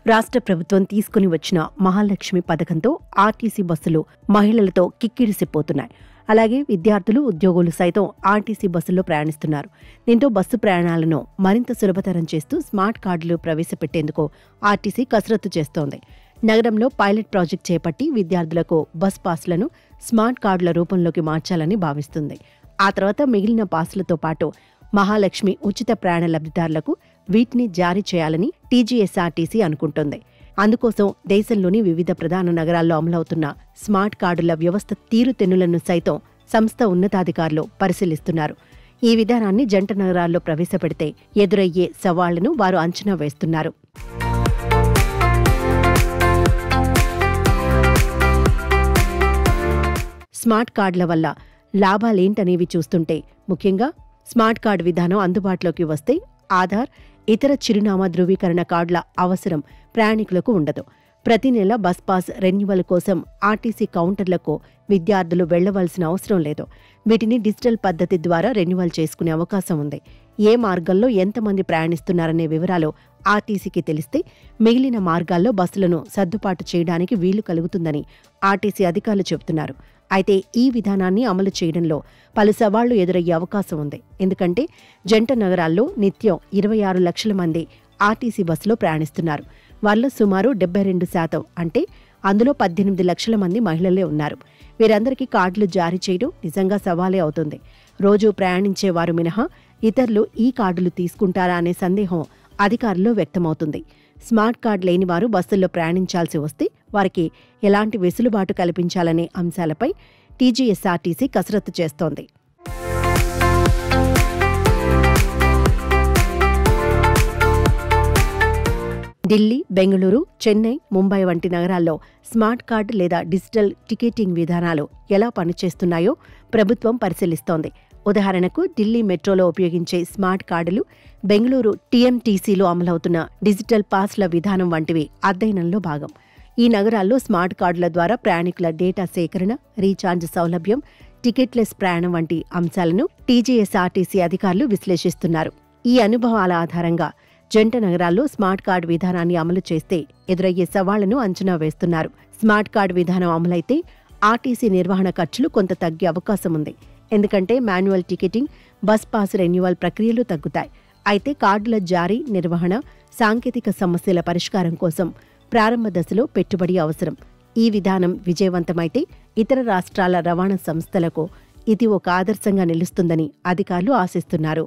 రాష్ట్ర ప్రభుత్వం తీసుకుని వచ్చిన మహాలక్ష్మి పథకంతో ఆర్టీసీ బస్సులు మహిళలతో కిక్కిరిసిపోతున్నాయి. అలాగే విద్యార్థులు, ఉద్యోగులు సైతం ఆర్టీసీ బస్సుల్లో ప్రయాణిస్తున్నారు. దీంతో బస్సు ప్రయాణాలను మరింత సులభతరం చేస్తూ స్మార్ట్ కార్డులు ప్రవేశపెట్టేందుకు ఆర్టీసీ కసరత్తు చేస్తోంది. నగరంలో పైలట్ ప్రాజెక్ట్ చేపట్టి విద్యార్థులకు బస్ పాస్లను స్మార్ట్ కార్డుల రూపంలోకి మార్చాలని భావిస్తుంది. ఆ తర్వాత మిగిలిన పాసులతో పాటు మహాలక్ష్మి ఉచిత ప్రయాణ లబ్ధిదారులకు వీటిని జారీ చేయాలని టీజీఎస్ఆర్టీసీ అనుకుంటోంది. అందుకోసం దేశంలోని వివిధ ప్రధాన నగరాల్లో అమలవుతున్న స్మార్ట్ కార్డుల వ్యవస్థ తీరుతెన్నులను సైతం సంస్థ ఉన్నతాధికారులు పరిశీలిస్తున్నారు. ఈ విధానాన్ని జంట నగరాల్లో ప్రవేశపెడితే ఎదురయ్యే సవాళ్లను వారు అంచనా వేస్తున్నారు. స్మార్ట్ కార్డుల వల్ల లాభాలేంటనేవి చూస్తుంటే ముఖ్యంగా స్మార్ట్ కార్డు విధానం అందుబాటులోకి వస్తే ఆధార్, ఇతర చిరునామా ధృవీకరణ కార్డుల అవసరం ప్రయాణికులకు ఉండదు. ప్రతి నెల బస్ పాస్ రెన్యువల్ కోసం ఆర్టీసీ కౌంటర్లకు విద్యార్థులు వెళ్లవలసిన అవసరం లేదు. వీటిని డిజిటల్ పద్ధతి ద్వారా రెన్యువల్ చేసుకునే అవకాశం ఉంది. ఏ మార్గంలో ఎంతమంది ప్రయాణిస్తున్నారనే వివరాలు ఆర్టీసీకి తెలిస్తే మిగిలిన మార్గాల్లో బస్సులను సర్దుబాటు చేయడానికి వీలు కలుగుతుందని ఆర్టీసీ అధికారులు చెబుతున్నారు. అయితే ఈ విధానాన్ని అమలు చేయడంలో పలు సవాళ్లు ఎదురయ్యే అవకాశం ఉంది. ఎందుకంటే జంట నగరాల్లో నిత్యం 26 లక్షల మంది ఆర్టీసీ బస్సులో ప్రయాణిస్తున్నారు. వారిలో సుమారు 72% అంటే అందులో 18 లక్షల మంది మహిళలే ఉన్నారు. వీరందరికీ కార్డులు జారీ చేయడం నిజంగా సవాలే అవుతుంది. రోజూ ప్రయాణించే వారు మినహా ఇతరులు ఈ కార్డులు తీసుకుంటారా అనే సందేహం అధికారుల్లో వ్యక్తమవుతుంది. స్మార్ట్ కార్డు లేని వారు బస్సుల్లో ప్రయాణించాల్సి వస్తే వారికి ఎలాంటి వెసులుబాటు కల్పించాలనే అంశాలపై టీజీఎస్ఆర్టీసీ కసరత్తు చేస్తోంది. ఢిల్లీ, బెంగళూరు, చెన్నై, ముంబై వంటి నగరాల్లో స్మార్ట్ కార్డు లేదా డిజిటల్ టికెటింగ్ విధానాలు ఎలా పనిచేస్తున్నాయో ప్రభుత్వం పరిశీలిస్తోంది. ఉదాహరణకు ఢిల్లీ మెట్రోలో ఉపయోగించే స్మార్ట్ కార్డులు, బెంగళూరు టీఎంటీసీలో అమలవుతున్న డిజిటల్ పాస్ల విధానం వంటివి అధ్యయనంలో భాగం. ఈ నగరాల్లో స్మార్ట్ కార్డుల ద్వారా ప్రయాణికుల డేటా సేకరణ, రీఛార్జ్ సౌలభ్యం, టికెట్లెస్ ప్రయాణం వంటి అంశాలను టీజీఎస్ఆర్టీసీ అధికారులు విశ్లేషిస్తున్నారు. ఈ అనుభవాల ఆధారంగా జంట నగరాల్లో స్మార్ట్ కార్డు విధానాన్ని అమలు చేస్తే ఎదురయ్యే సవాళ్లను అంచనా వేస్తున్నారు. స్మార్ట్ కార్డు విధానం అమలైతే ఆర్టీసీ నిర్వహణ ఖర్చులు కొంత తగ్గే అవకాశం ఉంది. ఎందుకంటే manual ticketing, bus pass renewal ప్రక్రియలు తగ్గుతాయి. అయితే కార్డుల జారీ, నిర్వహణ, సాంకేతిక సమస్యల పరిష్కారం కోసం ప్రారంభ దశలో పెట్టుబడి అవసరం. ఈ విధానం విజయవంతమైతే ఇతర రాష్ట్రాల రవాణా సంస్థలకు ఇది ఒక ఆదర్శంగా నిలుస్తుందని అధికారులు ఆశిస్తున్నారు.